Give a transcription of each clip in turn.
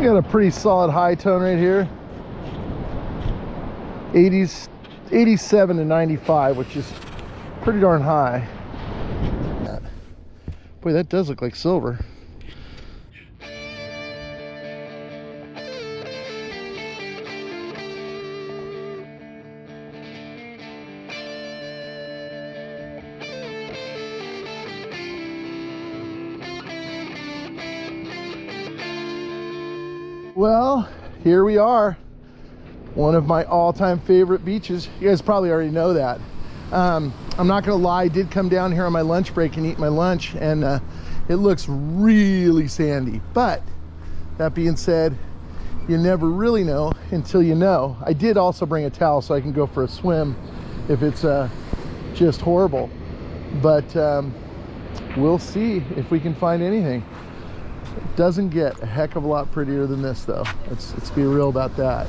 got a pretty solid high tone right here. 80s, 87 to 95, which is pretty darn high. Boy, that does look like silver. Well, here we are. One of my all-time favorite beaches. You guys probably already know that. I'm not gonna lie, I did come down here on my lunch break and eat my lunch, and it looks really sandy. But that being said, you never really know until you know. I did also bring a towel so I can go for a swim if it's just horrible. But we'll see if we can find anything. It doesn't get a heck of a lot prettier than this, though. Let's be real about that.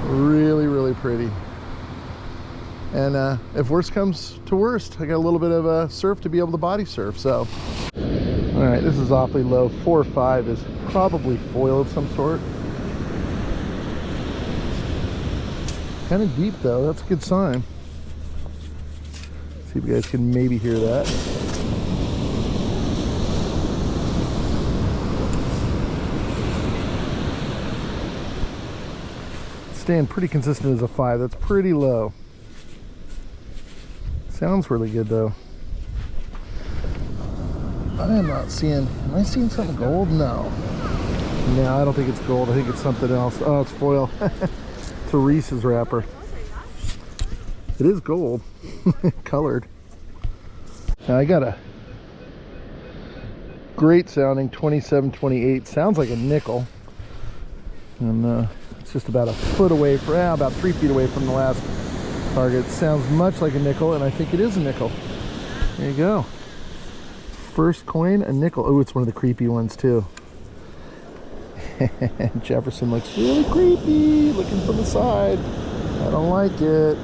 Really, really pretty. And if worst comes to worst, I got a little bit of a surf to be able to body surf. So, all right, this is awfully low. 4 or 5 is probably foil of some sort. Kind of deep though. That's a good sign. See if you guys can maybe hear that. Staying pretty consistent as a 5. That's pretty low. Sounds really good though. I am not seeing, am I seeing something gold? No, I don't think it's gold. I think it's something else. Oh, it's foil. It's a Reese's wrapper. It is gold. Colored. Now I got a great sounding 2728. Sounds like a nickel. And it's just about a foot away from, about 3 feet away from the last target. It sounds much like a nickel, and I think it is a nickel. There you go. First coin, a nickel. Oh, it's one of the creepy ones too. Jefferson looks really creepy, looking from the side. I don't like it.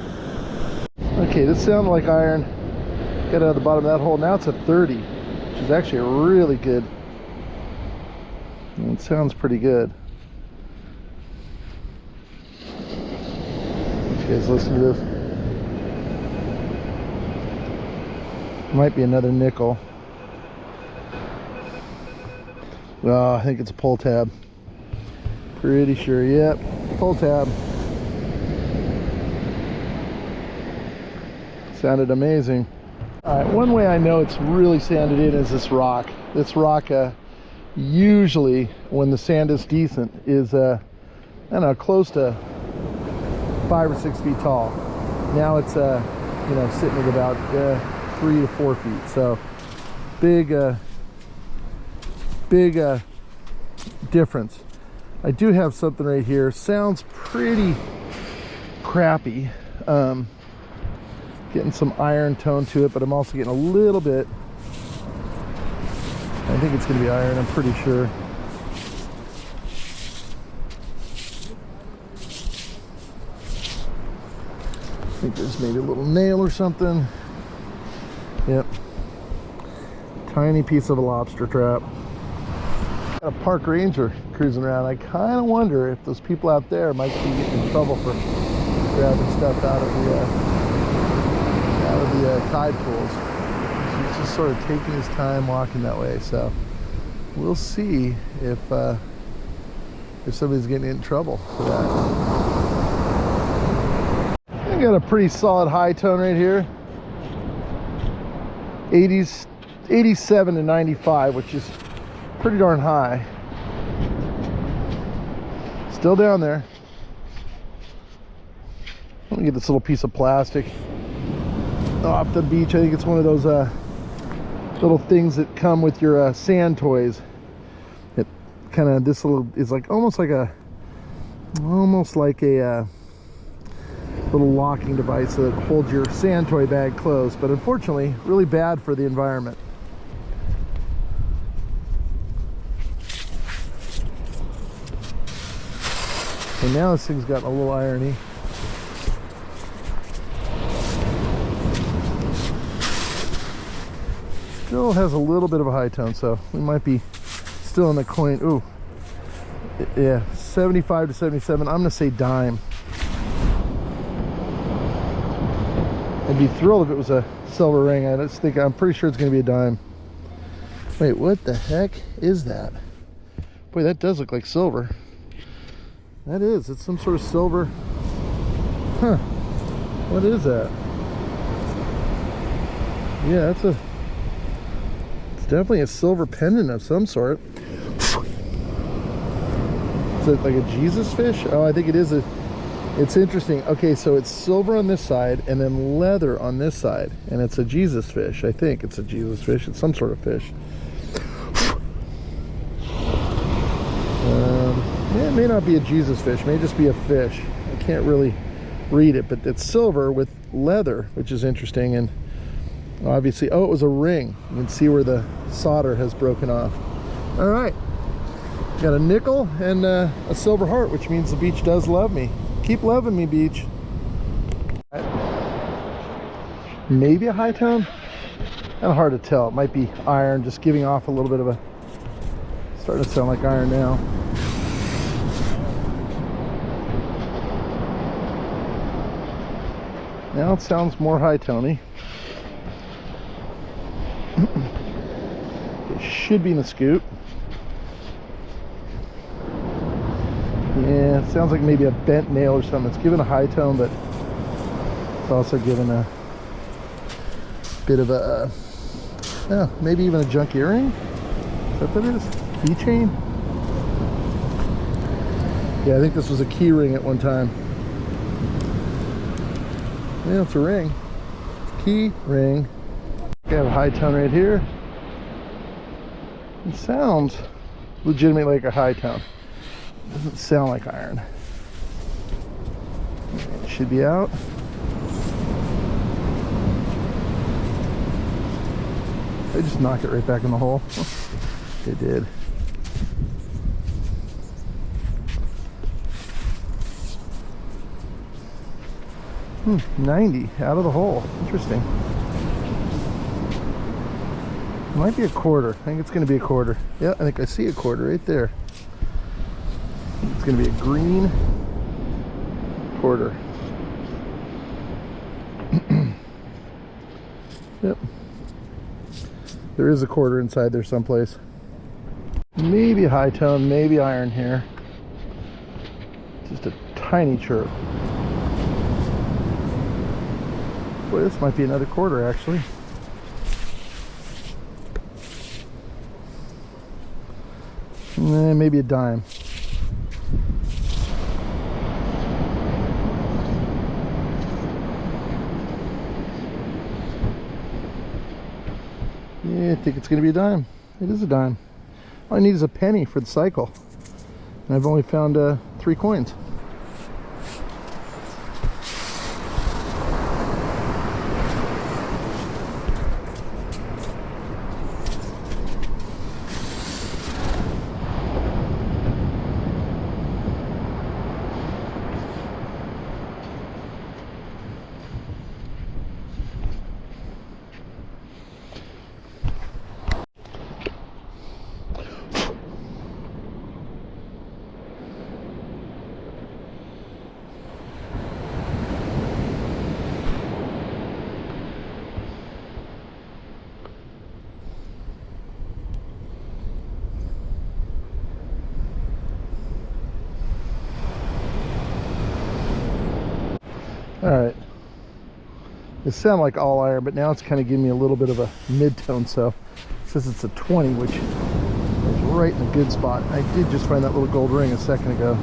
Okay, this sounded like iron. Got out of the bottom of that hole. Now it's a 30, which is actually really good. And it sounds pretty good. You guys listen to this. Might be another nickel. Oh, I think it's a pull tab. Pretty sure. Yep, pull tab. Sounded amazing. All right, one way I know it's really sanded in is this rock. This rock, usually when the sand is decent, is I don't know, close to 5 or 6 feet tall. Now it's you know, sitting at about 3 to 4 feet. So big difference. I do have something right here. Sounds pretty crappy. Getting some iron tone to it, but I'm also getting a little bit, I think it's gonna be iron, I'm pretty sure. I think there's maybe a little nail or something. Yep. Tiny piece of a lobster trap. Got a park ranger cruising around. I kind of wonder if those people out there might be getting in trouble for grabbing stuff out of the tide pools. So he's just sort of taking his time walking that way. So we'll see if somebody's getting in trouble for that. I got a pretty solid high tone right here. 80s, 87 to 95, which is pretty darn high. Still down there. Let me get this little piece of plastic off the beach. I think it's one of those little things that come with your sand toys. It kind of, this little is like almost like a little locking device that holds your sand toy bag closed, but unfortunately really bad for the environment. And now this thing's got a little irony. Still has a little bit of a high tone, so we might be still in the coin. Ooh, yeah, 75 to 77. I'm gonna say dime. I'd be thrilled if it was a silver ring. I'm pretty sure it's gonna be a dime. Wait, what the heck is that? Boy, that does look like silver. That is, it's some sort of silver. Huh, what is that? Yeah, it's definitely a silver pendant of some sort. Is it like a Jesus fish? Oh, I think it is it's interesting. Okay, so it's silver on this side and then leather on this side, and it's a Jesus fish. I think it's a Jesus fish. It's some sort of fish. Yeah, it may not be a Jesus fish. It may just be a fish. I can't really read it, but it's silver with leather, which is interesting. And obviously, oh, it was a ring. You can see where the solder has broken off. All right, got a nickel and a silver heart, which means the beach does love me. Keep loving me, beach. Maybe a high tone. Kind of hard to tell. It might be iron, just giving off a little bit of a, starting to sound like iron now. Now it sounds more high-tony. It should be in the scoop. Yeah, it sounds like maybe a bent nail or something. It's given a high tone, but it's also given a bit of a, maybe even a junk earring. Is that what it is? Keychain? Yeah, I think this was a key ring at one time. Yeah, it's a ring. Key ring. I have a high tone right here. It sounds legitimately like a high tone. Doesn't sound like iron. It should be out. They just knocked it right back in the hole. They did. 90 out of the hole. Interesting. It might be a quarter. I think it's going to be a quarter. Yeah, I think I see a quarter right there. It's going to be a green quarter. Yep. There is a quarter inside there someplace. Maybe a high tone, maybe iron here. Just a tiny chirp. Boy, this might be another quarter actually. Maybe a dime. Yeah, I think it's going to be a dime. It is a dime. All I need is a penny for the cycle. And I've only found 3 coins. All right, it sounded like all iron, but now it's kind of giving me a little bit of a mid-tone. So it says it's a 20, which is right in the good spot. I did just find that little gold ring a second ago.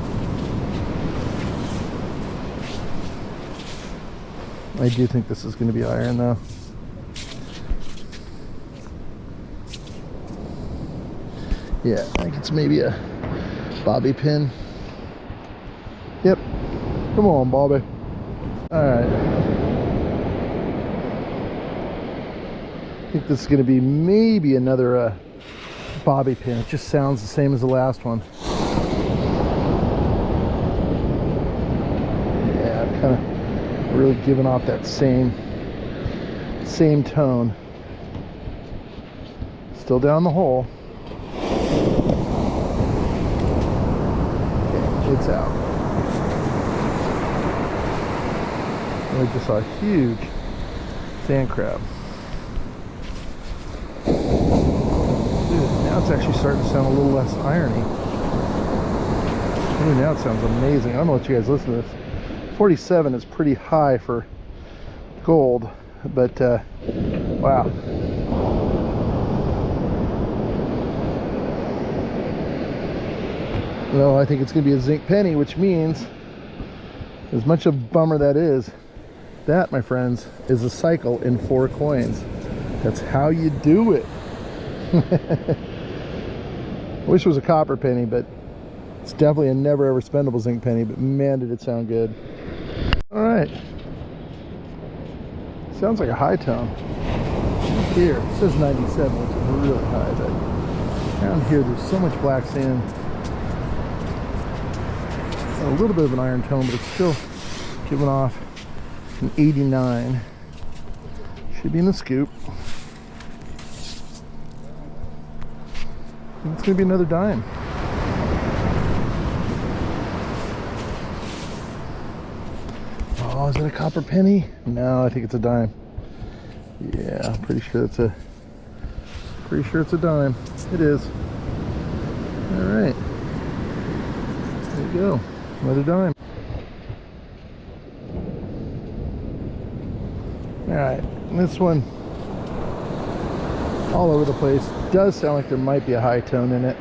I do think this is going to be iron though. Yeah, I think it's maybe a bobby pin. Yep, come on Bobby. Alright, I think this is going to be maybe another bobby pin. It just sounds the same as the last one. Yeah, I've kind of really given off that same tone. Still down the hole. lights out. And we just saw a huge sand crab. Dude, now it's actually starting to sound a little less irony. Ooh, now it sounds amazing. I don't know what you guys listen to this. 47 is pretty high for gold, but wow. Well, I think it's going to be a zinc penny, which means, as much of a bummer that is, that, my friends, is a cycle in 4 coins. That's how you do it. I wish it was a copper penny, but it's definitely a never ever spendable zinc penny, but man, did it sound good. All right. Sounds like a high tone. Here, it says 97, which is really high, but down here there's so much black sand. A little bit of an iron tone, but it's still giving off an 89. Should be in the scoop. And it's going to be another dime. Oh, is it a copper penny? No, I think it's a dime. Yeah, I'm pretty sure it's a dime. It is. All right. There you go. Another dime. All right, and this one, all over the place. Does sound like there might be a high tone in it.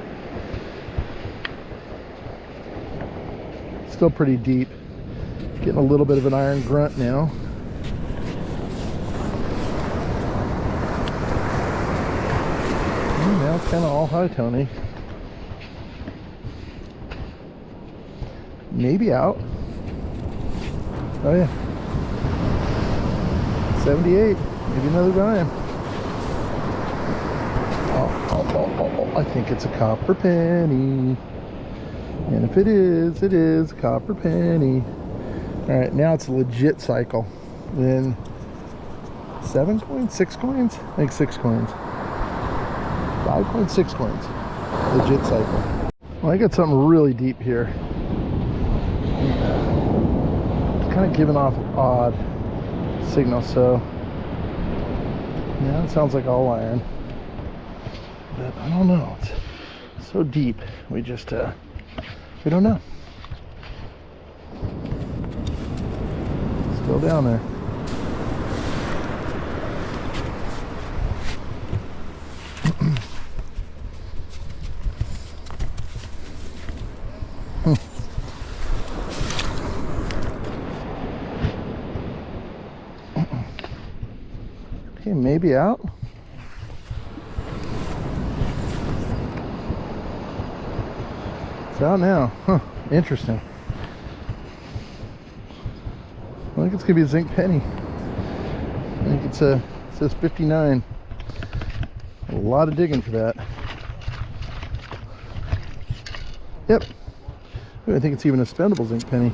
Still pretty deep. Getting a little bit of an iron grunt now. And now it's kind of all high tony. Maybe out. Oh yeah. 78. Maybe another dime. Oh, I think it's a copper penny. And if it is a copper penny. All right, now it's a legit cycle. Then 7 coins, 6 coins? I think 6 coins. 5 coins, 6 coins. Legit cycle. Well, I got something really deep here. It's kind of giving off an odd signal, so now it sounds like all iron. But I don't know. It's so deep. We just we don't know. Still down there. Okay, maybe out. It's out now. Huh, interesting. I think it's gonna be a zinc penny. I think it says 59. A lot of digging for that. Yep. Ooh, I think it's even a spendable zinc penny.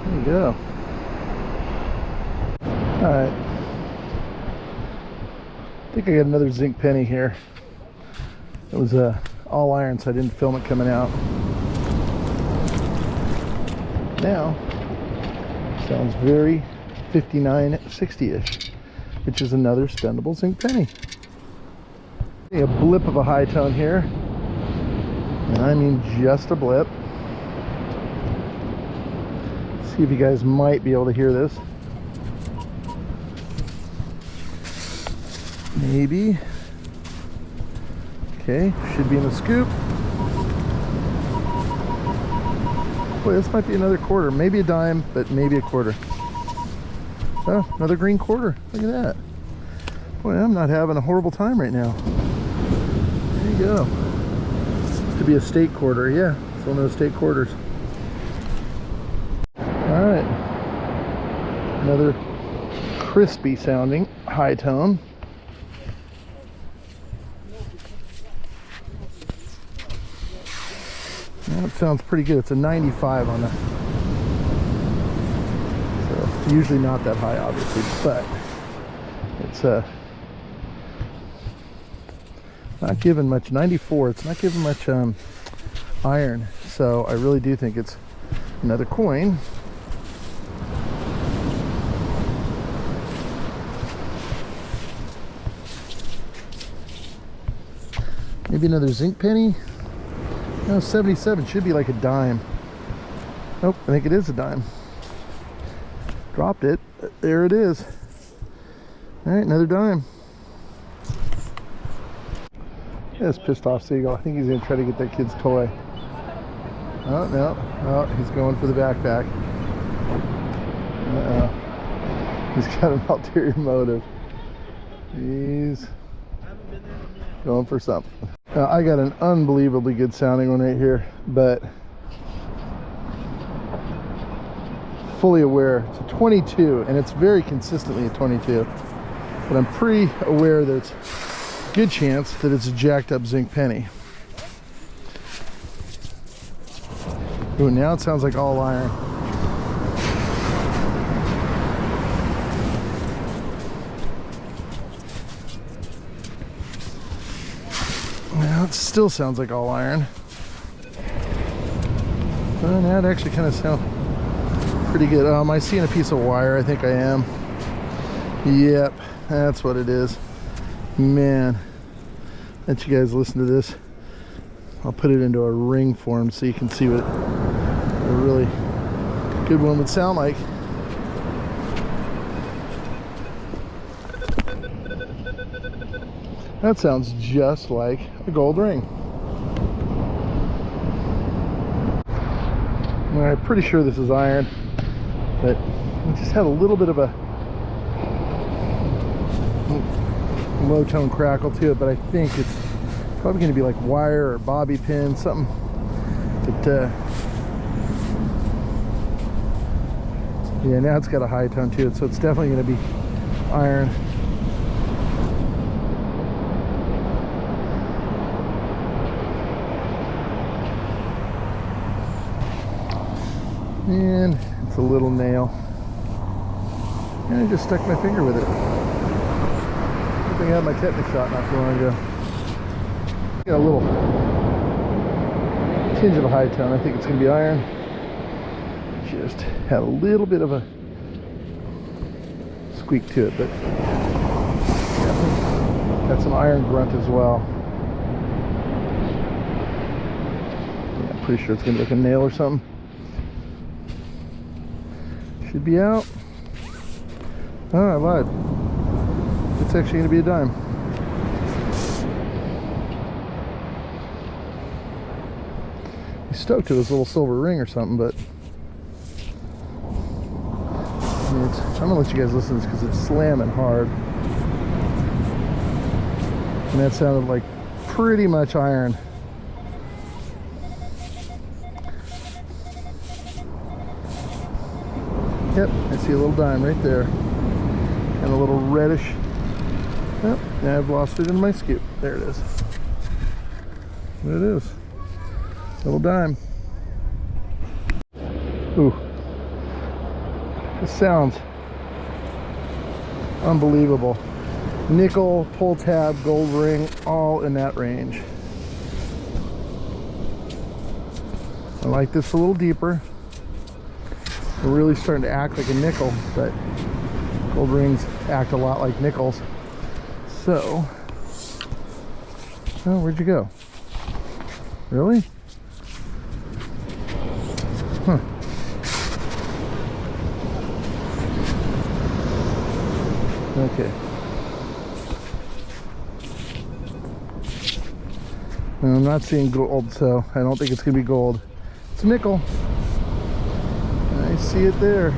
There you go. All right. I think I got another zinc penny here. It was all iron, so I didn't film it coming out. Now, sounds very 59-60-ish, which is another spendable zinc penny. A blip of a high tone here, and I mean just a blip. See if you guys might be able to hear this. Maybe. Okay, should be in the scoop. Boy, this might be another quarter. Maybe a dime, but maybe a quarter. Oh, another green quarter. Look at that. Boy, I'm not having a horrible time right now. There you go. Used to be a state quarter. Yeah, it's one of those state quarters. All right. Another crispy sounding high tone. That sounds pretty good. It's a 95 on that. So it's usually not that high, obviously, but it's not giving much. 94. It's not giving much iron. So I really do think it's another coin. Maybe another zinc penny. No, 77 should be like a dime. Nope, I think it is a dime. Dropped it. There it is. All right, another dime. This pissed off seagull. I think he's gonna try to get that kid's toy. Oh no! Oh, he's going for the backpack. He's got an ulterior motive. He's going for something. I got an unbelievably good sounding one right here, but fully aware it's a 22, and it's very consistently a 22. But I'm pretty aware that it's a good chance that it's a jacked up zinc penny. Ooh, now it sounds like all iron. Now it still sounds like all iron. Oh, now it actually kind of sounds pretty good. Am I seeing a piece of wire? I think I am. Yep, that's what it is. Man, let you guys listen to this. I'll put it into a ring form so you can see what a really good one would sound like. That sounds just like a gold ring. I'm pretty sure this is iron, but it just had a little bit of a low tone crackle to it, but I think it's probably going to be like wire or bobby pin, something that yeah, now it's got a high tone to it, so it's definitely going to be iron. And it's a little nail, and I just stuck my finger with it. I think I had my tetanus shot not too long ago. Got a little tinge of a high tone. I think it's going to be iron. Just had a little bit of a squeak to it, but yeah, got some iron grunt as well. Yeah, I'm pretty sure it's going to be like a nail or something. Should be out. Oh, I lied. It's actually going to be a dime. He's stoked to his little silver ring or something, but I'm going to let you guys listen to this because it's slamming hard. And that sounded like pretty much iron. Yep, I see a little dime right there. And a little reddish. Oh, now I've lost it in my scoop. There it is. There it is. Little dime. Ooh. This sounds unbelievable. Nickel, pull tab, gold ring, all in that range. I like this a little deeper. We're really starting to act like a nickel, but gold rings act a lot like nickels. So, oh, where'd you go? Really? Huh. Okay. And I'm not seeing gold, so I don't think it's gonna be gold. It's a nickel. I see it there.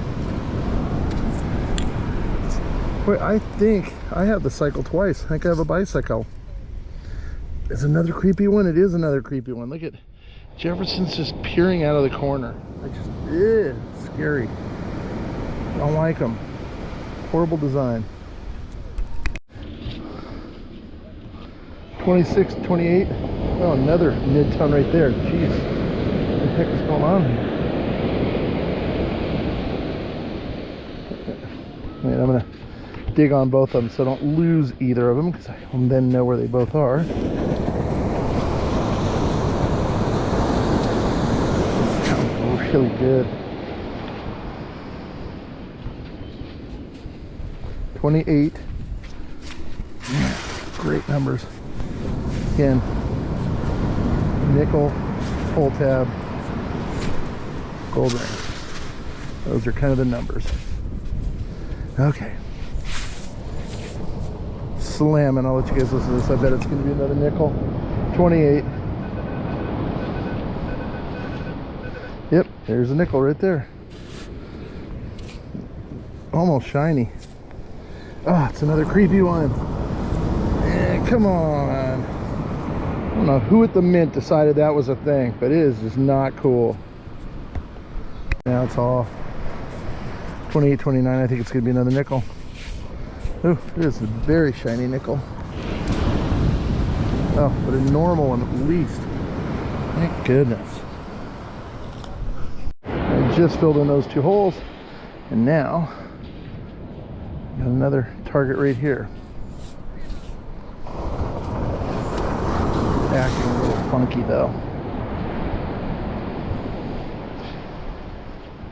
Wait, I think I have the cycle twice. I think I have a bicycle. It's another creepy one. It is another creepy one. Look at Jefferson's just peering out of the corner. I just, scary. Don't like them. Horrible design. 26, 28. Oh, another mid-tone right there. Jeez. What the heck is going on here? Wait, I'm gonna dig on both of them so I don't lose either of them, because I will then know where they both are. really good. 28. Great numbers. Again, nickel, pull tab, gold ring. Those are kind of the numbers. Okay. Slamming. I'll let you guys listen to this. I bet it's going to be another nickel. 28. Yep, there's a nickel right there. Almost shiny. Oh, it's another creepy one. Come on. I don't know who at the mint decided that was a thing, but it is just not cool. Now it's off. 28, 29. I think it's going to be another nickel. Oh, it is a very shiny nickel. Oh, but a normal one at least. Thank goodness. I just filled in those 2 holes, and now got another target right here. Acting a little funky though.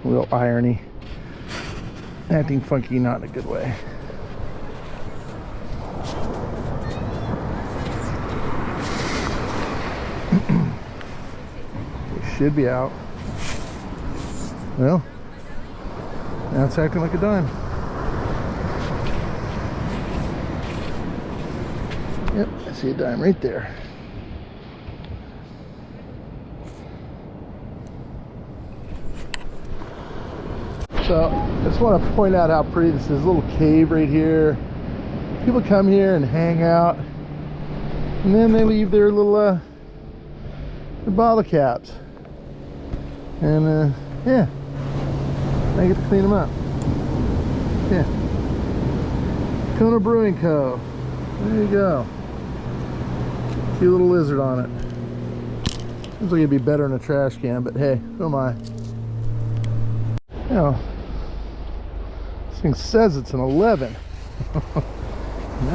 A little irony. Acting funky, not in a good way. It should be out. Well, now it's acting like a dime. Yep, I see a dime right there. So I just want to point out how pretty this is. A little cave right here. People come here and hang out, and then they leave their little their bottle caps, and yeah, I get to clean them up. Yeah, Kona Brewing Co. There you go. Cute little lizard on it. Seems like it'd be better in a trash can, but hey, who am I? You know, this thing says it's an 11. And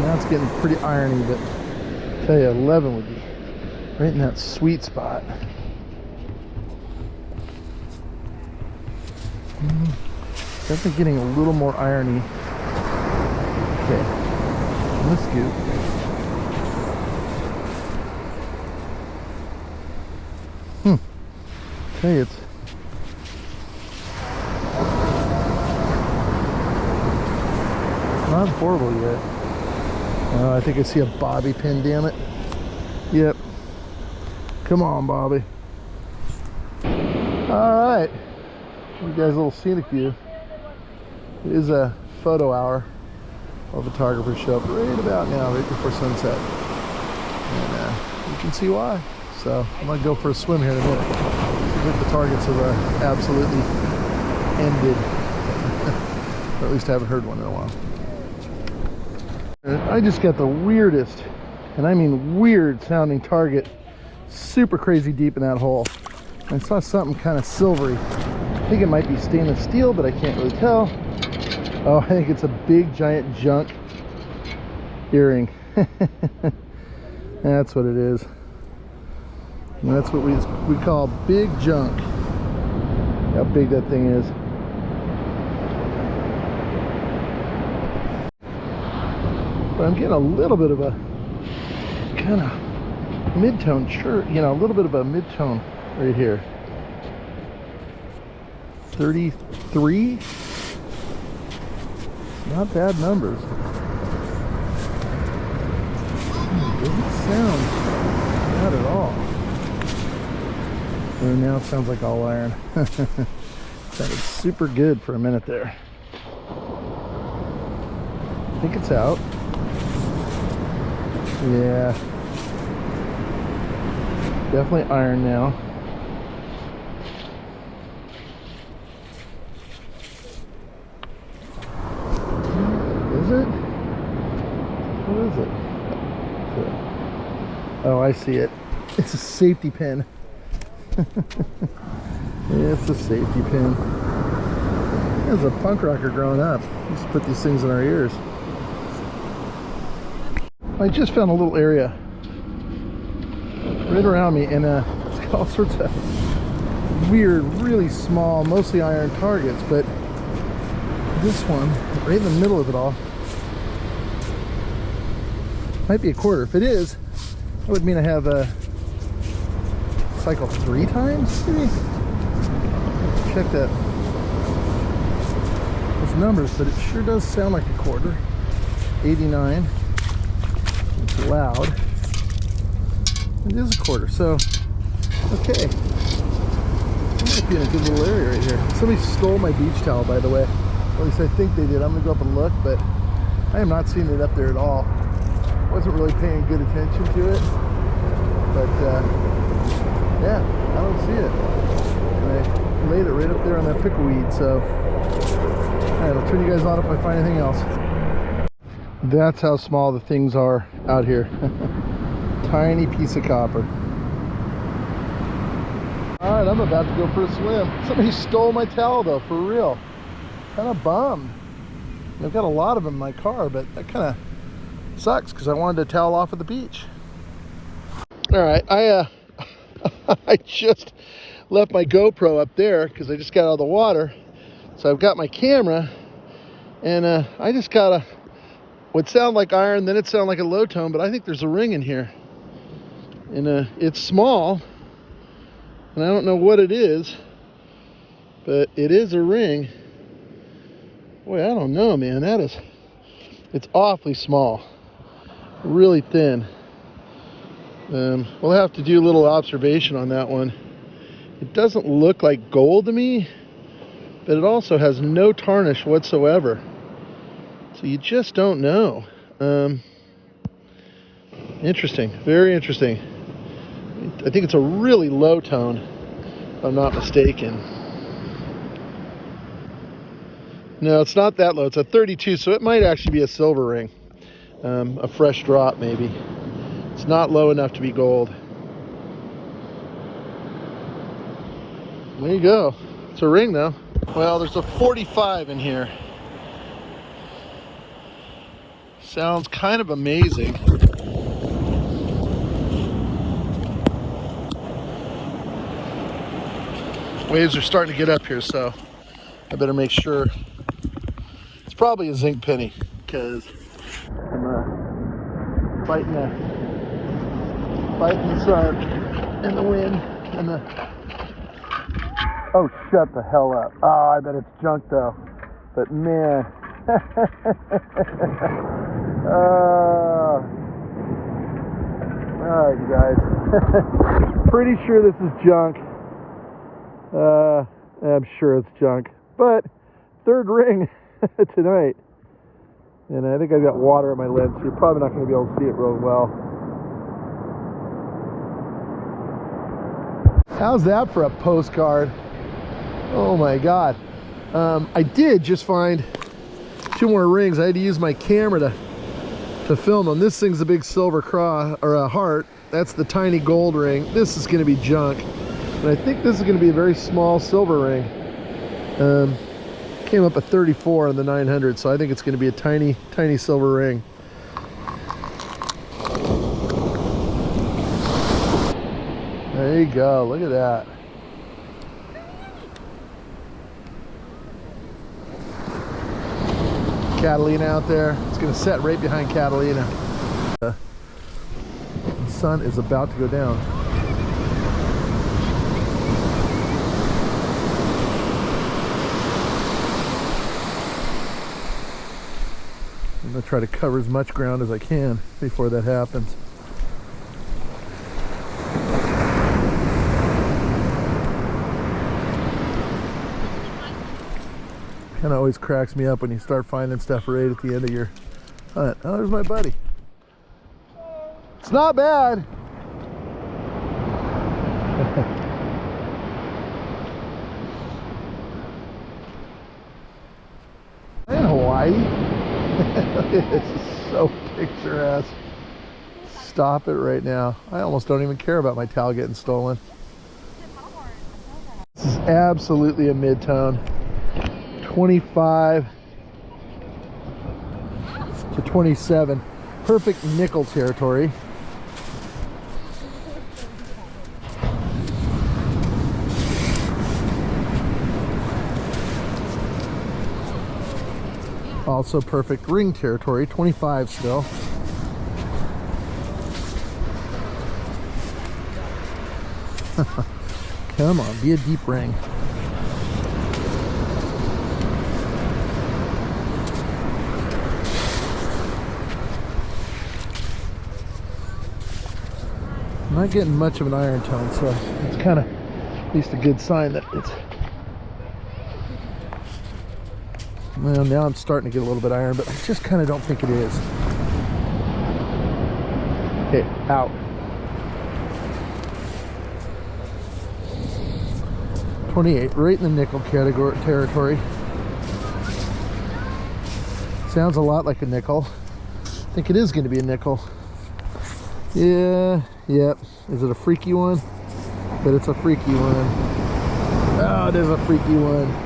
that's getting pretty irony, but I tell you, 11 would be right in that sweet spot. Definitely getting a little more irony. Okay, let's scoop. Tell you, it's not horrible yet. Oh, I think I see a bobby pin, damn it. Yep. Come on, Bobby. Alright. You guys a little scenic view. It is a photo hour. All photographers show up right about now, right before sunset. And you can see why. So I'm going to go for a swim here in a minute. Seems like the targets have absolutely ended. Or at least I haven't heard one in a while. I just got the weirdest, and I mean weird sounding target, super crazy deep in that hole. I saw something kind of silvery. I think it might be stainless steel, but I can't really tell. Oh, I think it's a big giant junk earring. That's what it is. And that's what we call big junk. How big that thing is. But I'm getting a little bit of a kind of mid-tone shirt, you know, a little bit of a mid-tone right here. 33? Not bad numbers. Doesn't sound bad at all. And now it sounds like all iron. Sounded super good for a minute there. I think it's out. Yeah. Definitely iron now. Is it? What is it? Oh, I see it. It's a safety pin. It's a safety pin. As a punk rocker growing up, we used to put these things in our ears. I just found a little area right around me, and it's got all sorts of weird, really small, mostly iron targets, but this one, right in the middle of it all, might be a quarter. If it is, that would mean I have a cycle 3 times, maybe? Check that, those numbers, but it sure does sound like a quarter. 89. It's loud. It is a quarter, so okay. I might be in a good little area right here. Somebody stole my beach towel, by the way. At least I think they did. I'm gonna go up and look, but I am not seeing it up there at all. Wasn't really paying good attention to it, but yeah, I don't see it. And I laid it right up there on that pickleweed, so all right, I'll turn you guys on if I find anything else. That's how small the things are out here. Tiny piece of copper. All right, I'm about to go for a swim. Somebody stole my towel though, for real. Kind of bummed. I've got a lot of them in my car, but that kind of sucks because I wanted to towel off at the beach. All right, I just left my GoPro up there because I just got out of the water. So I've got my camera, and I just got a, would sound like iron, then it sound like a low tone, but I think there's a ring in here. And it's small, and I don't know what it is, but it is a ring. Boy, I don't know, man. It's awfully small, really thin. We'll have to do a little observation on that one. It doesn't look like gold to me, but it also has no tarnish whatsoever. So you just don't know. Interesting, very interesting. I think it's a really low tone, if I'm not mistaken. No, it's not that low. It's a 32, so it might actually be a silver ring. A fresh drop, maybe. It's not low enough to be gold. There you go. It's a ring, though. Well, there's a 45 in here. Sounds kind of amazing. Waves are starting to get up here, so I better make sure. It's probably a zinc penny because I'm fighting the sun and the wind and the. Oh, shut the hell up! Oh, I bet it's junk though. But man, all right, you guys. Pretty sure this is junk. I'm sure it's junk, but third ring tonight, and I think I've got water in my lens, so you're probably not going to be able to see it real well. How's that for a postcard? Oh my god. I did just find 2 more rings. I had to use my camera to film them. This thing's a big silver cross or a heart. That's the tiny gold ring. This is going to be junk. And I think this is going to be a very small silver ring. Came up at 34 on the 900, so I think it's going to be a tiny, tiny silver ring. There you go. Look at that. Catalina out there. It's going to set right behind Catalina. The sun is about to go down. I'm going to try to cover as much ground as I can before that happens. Kind of always cracks me up when you start finding stuff right at the end of your hunt. Oh, there's my buddy. It's not bad. In Hawaii? This is so picturesque. Stop it right now. I almost don't even care about my towel getting stolen. This is absolutely a mid-tone. 25 to 27. Perfect nickel territory. Also perfect ring territory, 25 still. Come on, be a deep ring. I'm not getting much of an iron tone, so it's kind of at least a good sign that it's... Well, now I'm starting to get a little bit iron, but I just kind of don't think it is. Okay, out. 28, right in the nickel category territory. Sounds a lot like a nickel. I think it is going to be a nickel. Yeah, yep. Is it a freaky one? But it's a freaky one. Oh, it is a freaky one.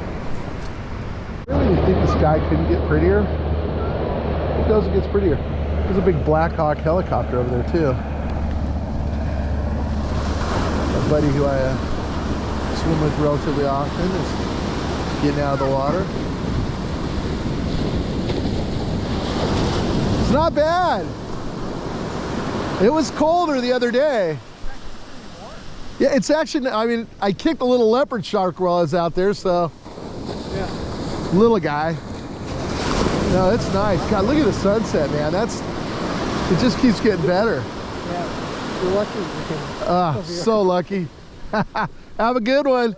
Really, you think the sky couldn't get prettier? It does, it gets prettier. There's a big Black Hawk helicopter over there too. My buddy who I swim with relatively often is getting out of the water. It's not bad. It was colder the other day. Yeah, it's actually, I mean, I kicked a little leopard shark while I was out there, so. Yeah. Little guy. No, it's nice. God, look at the sunset, man. It just keeps getting better. Yeah, you're lucky. Ah, so lucky. Have a good one.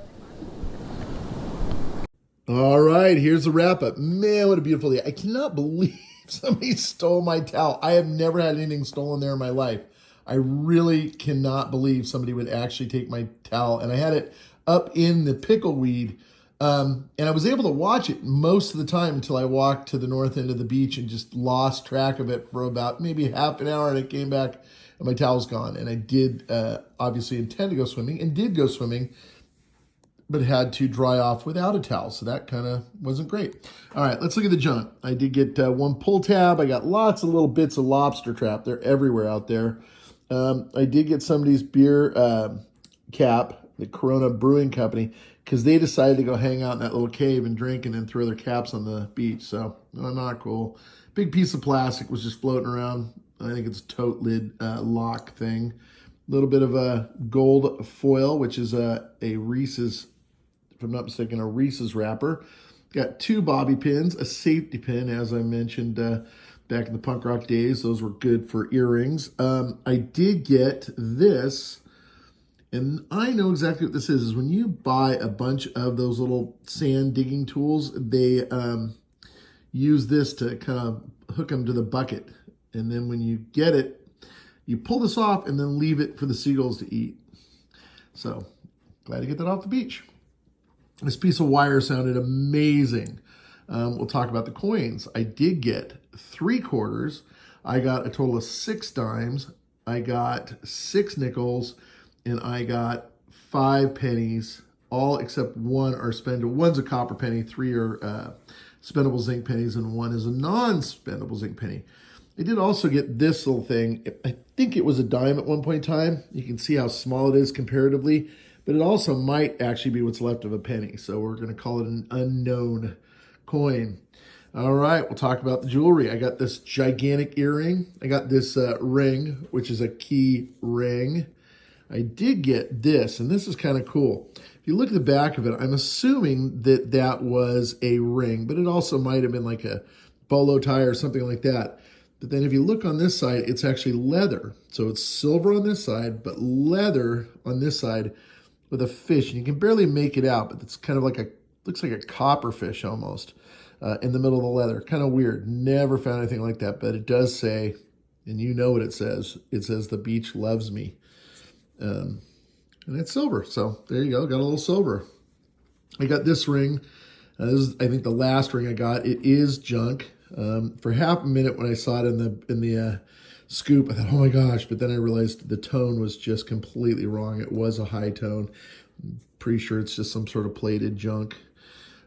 All right, here's the wrap up. Man, what a beautiful day. I cannot believe somebody stole my towel. I have never had anything stolen there in my life. I really cannot believe somebody would actually take my towel. And I had it up in the pickleweed. And I was able to watch it most of the time until I walked to the north end of the beach and just lost track of it for about maybe half an hour. And I came back and my towel's gone. And I did obviously intend to go swimming and did go swimming, but had to dry off without a towel. So that kind of wasn't great. All right, let's look at the junk. I did get one pull tab. I got lots of little bits of lobster trap. They're everywhere out there. I did get somebody's beer cap, the Corona Brewing Company, because they decided to go hang out in that little cave and drink and then throw their caps on the beach. So, not cool. Big piece of plastic was just floating around. I think it's a tote lid lock thing. A little bit of a gold foil, which is a Reese's, if I'm not mistaken, a Reese's wrapper. Got 2 bobby pins, a safety pin, as I mentioned back in the punk rock days. Those were good for earrings. I did get this, and I know exactly what this is when you buy a bunch of those little sand digging tools, they use this to kind of hook them to the bucket. And then when you get it, you pull this off and then leave it for the seagulls to eat. So glad to get that off the beach. This piece of wire sounded amazing. We'll talk about the coins. I did get 3 quarters. I got a total of 6 dimes. I got 6 nickels, and I got 5 pennies. All except 1 are spendable. 1's a copper penny, 3 are spendable zinc pennies, and 1 is a non-spendable zinc penny. I did also get this little thing. I think it was a dime at one point in time. You can see how small it is comparatively, but it also might actually be what's left of a penny. So we're going to call it an unknown coin. All right, we'll talk about the jewelry. I got this gigantic earring. I got this ring, which is a key ring. I did get this, and this is kind of cool. If you look at the back of it, I'm assuming that that was a ring, but it also might have been like a bolo tie or something like that. But then if you look on this side, it's actually leather. So it's silver on this side, but leather on this side with a fish. And you can barely make it out, but it's kind of like looks like a copper fish almost in the middle of the leather. Kind of weird. Never found anything like that, but it does say, and you know what it says. It says, "The beach loves me." And it's silver. So there you go. Got a little silver. I got this ring. This is, I think, the last ring I got. It is junk. For half a minute when I saw it in the scoop, I thought, oh my gosh, but then I realized the tone was just completely wrong. It was a high tone. I'm pretty sure it's just some sort of plated junk.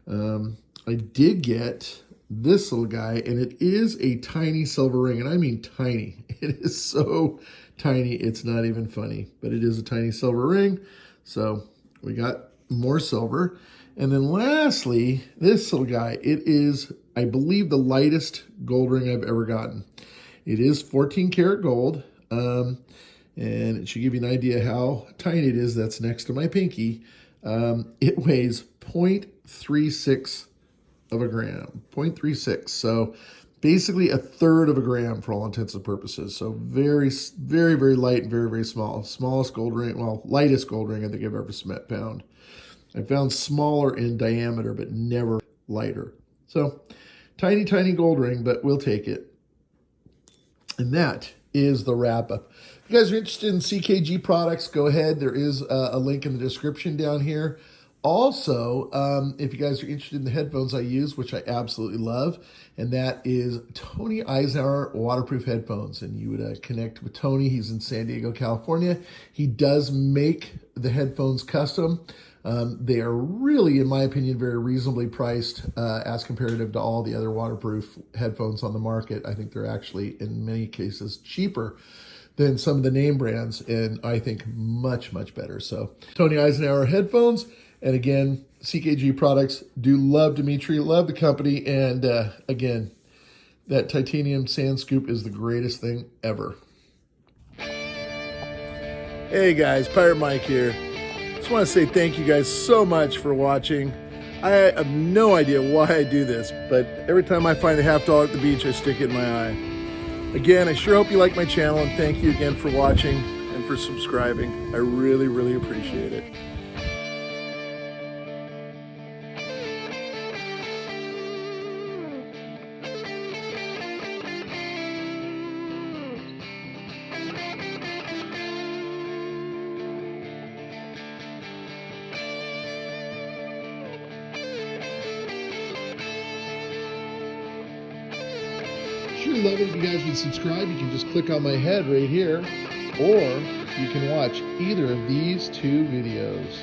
I did get this little guy, and it is a tiny silver ring, and I mean tiny. It is so tiny, it's not even funny, but it is a tiny silver ring. So we got more silver. And then lastly, this little guy, it is I believe, the lightest gold ring I've ever gotten. It is 14 karat gold, and it should give you an idea how tiny it is. That's next to my pinky. It weighs 0.36 of a gram, 0.36. So basically a third of a gram for all intents and purposes. So very, very, very light and very, very small. Smallest gold ring, well, lightest gold ring I think I've ever found. I found smaller in diameter, but never lighter. So tiny, tiny gold ring, but we'll take it. And that is the wrap up. If you guys are interested in CKG products, go ahead. There is a link in the description down here. Also, if you guys are interested in the headphones I use, which I absolutely love, and that is Tony Eisenhower waterproof headphones. And you would connect with Tony. He's in San Diego, California. He does make the headphones custom. They are really, in my opinion, very reasonably priced as comparative to all the other waterproof headphones on the market. I think they're actually, in many cases, cheaper than some of the name brands, and I think much, much better. So Tony Eisenhower headphones, and again, CKG products. Do love Dimitri, love the company, and again, that titanium sand scoop is the greatest thing ever. Hey guys, Pirate Mike here. Just want to say thank you guys so much for watching. I have no idea why I do this, but every time I find a $50 at the beach, I stick it in my eye. Again, I sure hope you like my channel, and thank you again for watching and for subscribing. I really, really appreciate it. Sure love it if you guys would subscribe. You can just click on my head right here, or you can watch either of these two videos.